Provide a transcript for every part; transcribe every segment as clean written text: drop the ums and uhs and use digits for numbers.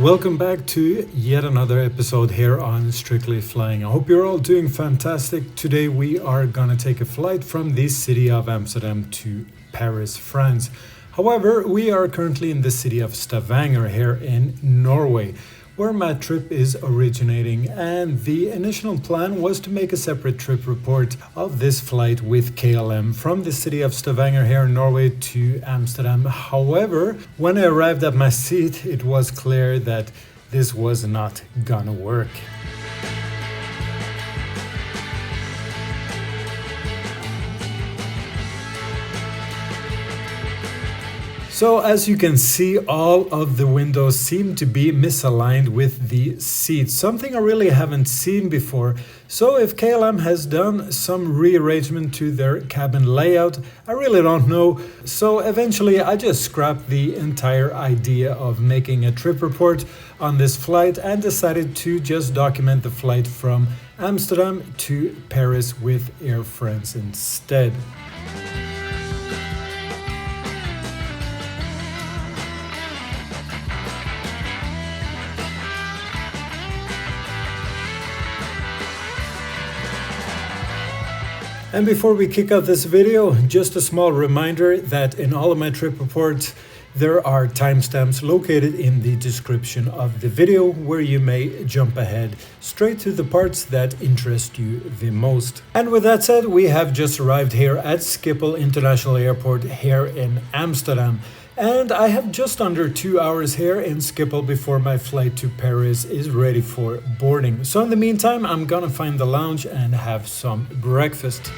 Welcome back to yet another episode here on Strictly Flying. I hope you're all doing fantastic. Today we are gonna take a flight from the city of Amsterdam to Paris, France. However, we are currently in the city of Stavanger here in Norway, where my trip is originating, and the initial plan was to make a separate trip report of this flight with KLM from the city of Stavanger here in Norway to Amsterdam. However, when I arrived at my seat, it was clear that this was not gonna work. So as you can see, all of the windows seem to be misaligned with the seats, something I really haven't seen before. So if KLM has done some rearrangement to their cabin layout, I really don't know. So eventually I just scrapped the entire idea of making a trip report on this flight and decided to just document the flight from Amsterdam to Paris with Air France instead. And before we kick out this video, just a small reminder that in all of my trip reports, there are timestamps located in the description of the video where you may jump ahead straight to the parts that interest you the most. And with that said, we have just arrived here at Schiphol International Airport here in Amsterdam. And I have just under 2 hours here in Schiphol before my flight to Paris is ready for boarding. So in the meantime, I'm gonna find the lounge and have some breakfast.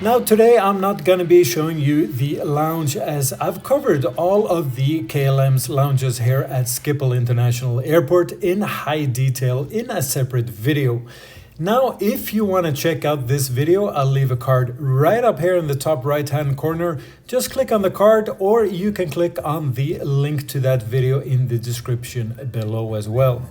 Now today I'm not going to be showing you the lounge, as I've covered all of the KLM's lounges here at Schiphol International Airport in high detail in a separate video. Now if you want to check out this video, I'll leave a card right up here in the top right hand corner. Just click on the card, or you can click on the link to that video in the description below as well.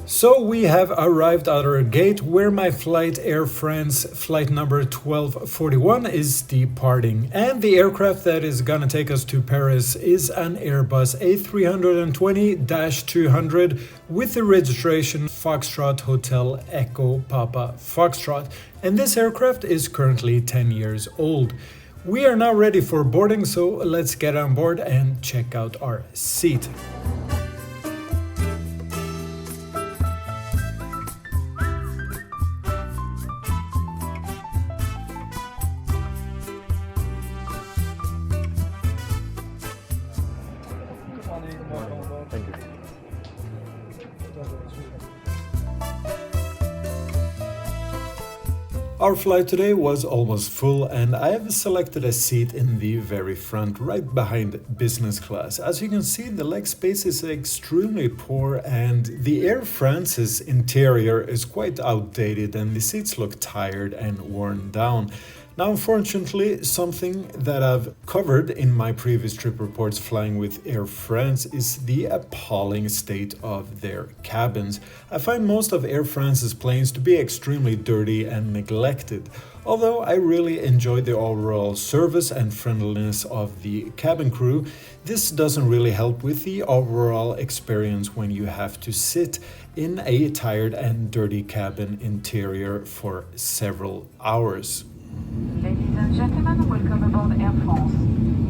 So we have arrived at our gate where my flight, Air France flight number 1241, is departing. And the aircraft that is gonna take us to Paris is an Airbus A320-200 with the registration Foxtrot Hotel Echo Papa Foxtrot. And this aircraft is currently 10 years old. We are now ready for boarding, so let's get on board and check out our seat. Thank you. Our flight today was almost full, and I have selected a seat in the very front, right behind business class. As you can see, the leg space is extremely poor, and the Air France's interior is quite outdated, and the seats look tired and worn down. Now, unfortunately, something that I've covered in my previous trip reports flying with Air France is the appalling state of their cabins. I find most of Air France's planes to be extremely dirty and neglected. Although I really enjoyed the overall service and friendliness of the cabin crew, this doesn't really help with the overall experience when you have to sit in a tired and dirty cabin interior for several hours. Ladies and gentlemen, welcome aboard Air France.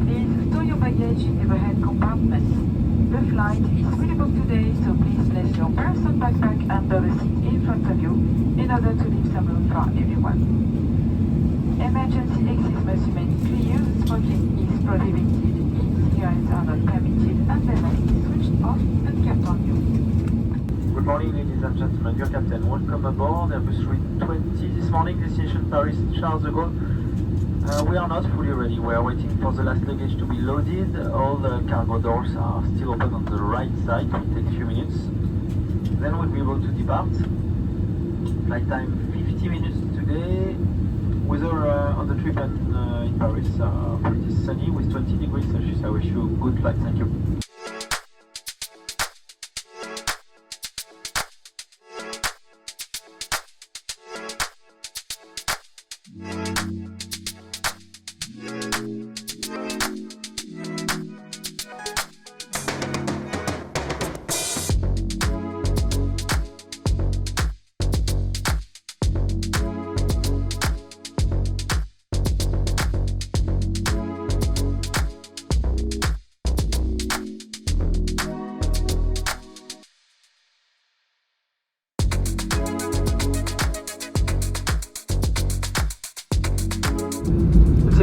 Please store your baggage in the overhead compartment. The flight is fully booked today, so please place your purse and backpack under the seat in front of you in order to leave some room for everyone. Emergency exits must remain clear. Smoking is prohibited. Cigarettes are not permitted, and the light is switched off and kept on you. Good morning, ladies and gentlemen. Your captain. Welcome aboard Airbus 320 this morning. Destination Paris Charles de Gaulle. We are not fully ready. We are waiting for the last luggage to be loaded. All the cargo doors are still open on the right side. It will take a few minutes. Then we'll be able to depart. Flight time 50 minutes today. Weather on the trip in Paris, pretty sunny with 20 degrees Celsius. I wish you a good flight. Thank you.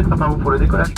Préparez-vous pour le décollage.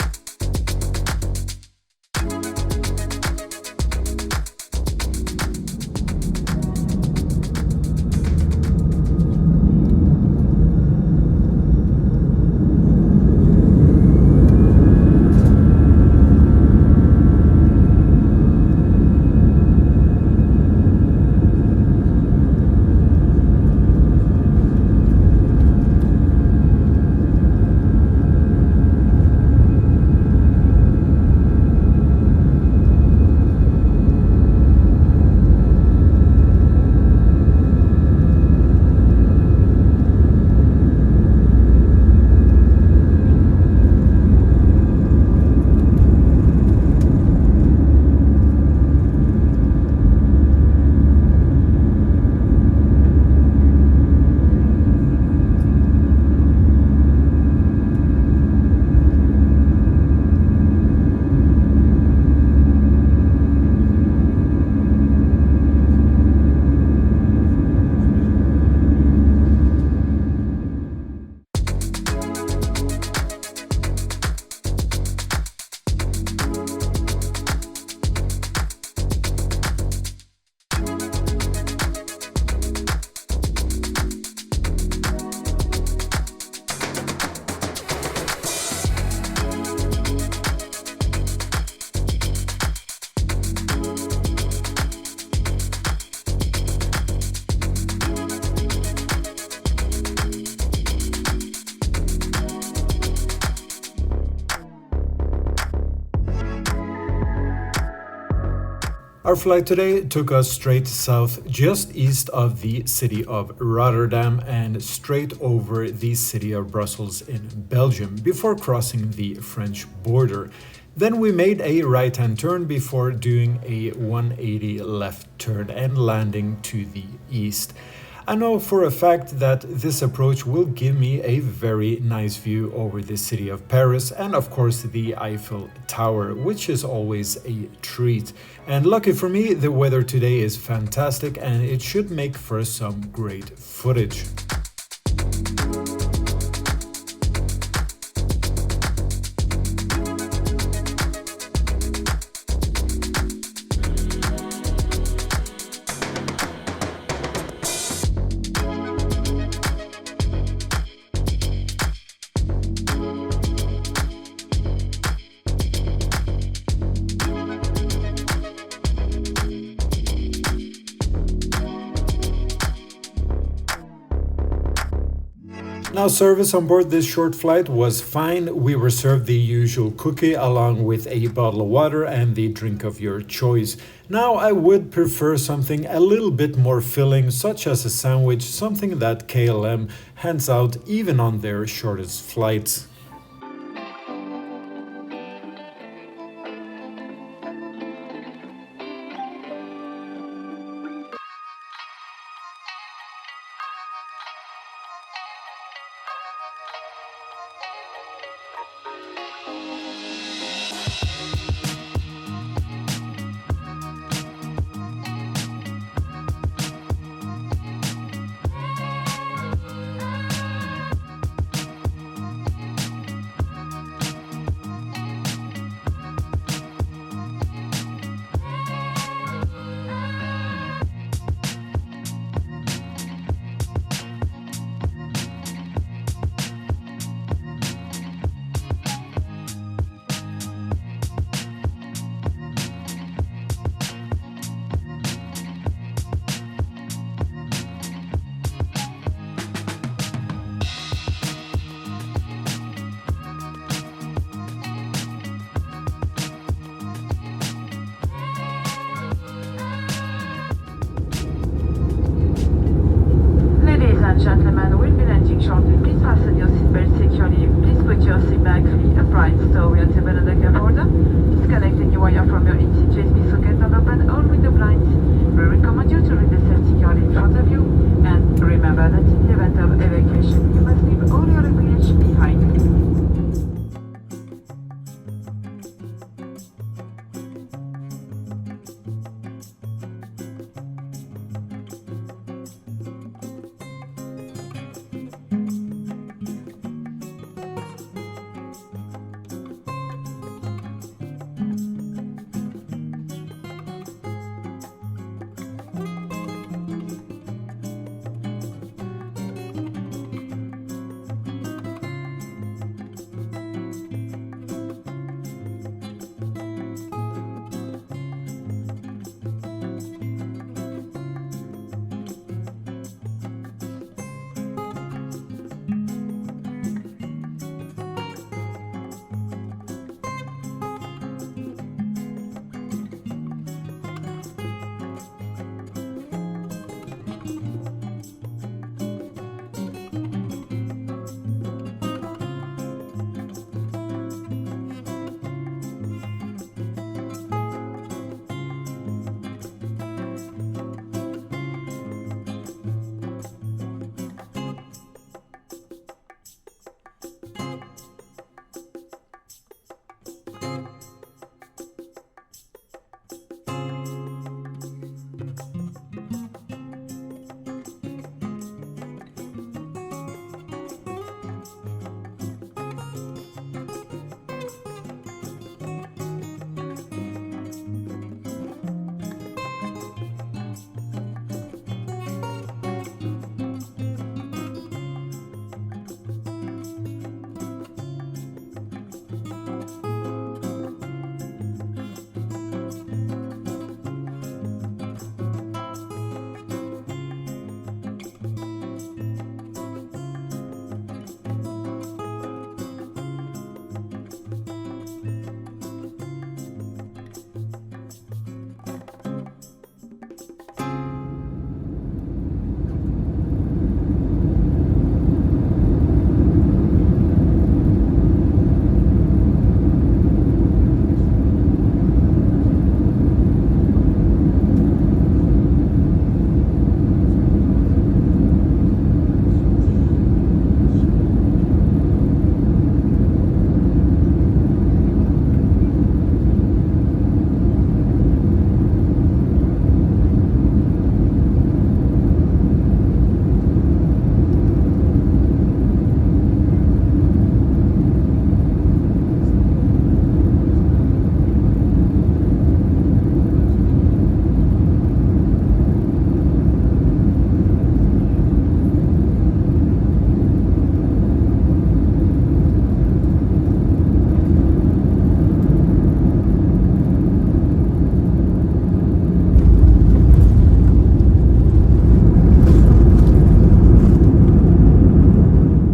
Our flight today took us straight south, just east of the city of Rotterdam and straight over the city of Brussels in Belgium before crossing the French border. Then we made a right-hand turn before doing a 180 left turn and landing to the east. I know for a fact that this approach will give me a very nice view over the city of Paris and of course the Eiffel Tower, which is always a treat. And lucky for me, the weather today is fantastic and it should make for some great footage. Now, service on board this short flight was fine. We were served the usual cookie along with a bottle of water and the drink of your choice. Now, I would prefer something a little bit more filling, such as a sandwich, something that KLM hands out even on their shortest flights. and we'll be landing shortly. Please fasten your seatbelt securely. Please put your seat back fully upright so we are able to the order. Disconnect any wire from your in-seat USB socket and open all window blinds. We recommend you to read the safety card in front of you. And remember that in the event of evacuation, you must leave all your luggage behind.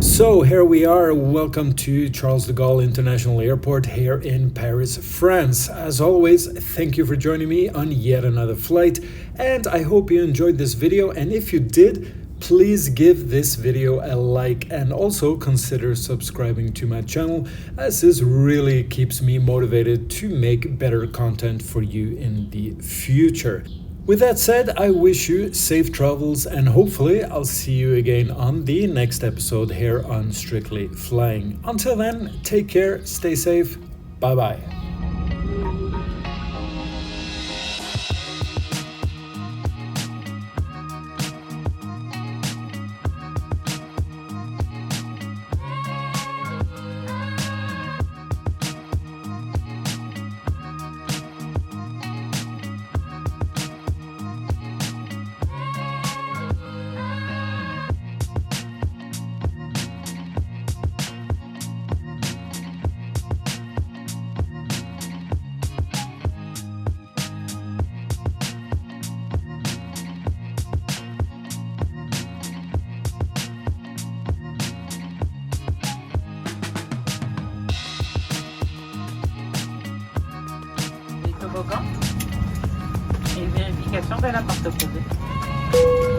So here we are, welcome to Charles de Gaulle International Airport here in Paris, France. As always, thank you for joining me on yet another flight, and I hope you enjoyed this video, and if you did, please give this video a like and also consider subscribing to my channel, as this really keeps me motivated to make better content for you in the future. With that said, I wish you safe travels and hopefully I'll see you again on the next episode here on Strictly Flying. Until then, take care, stay safe, bye bye. Et vérification de la porte opposée.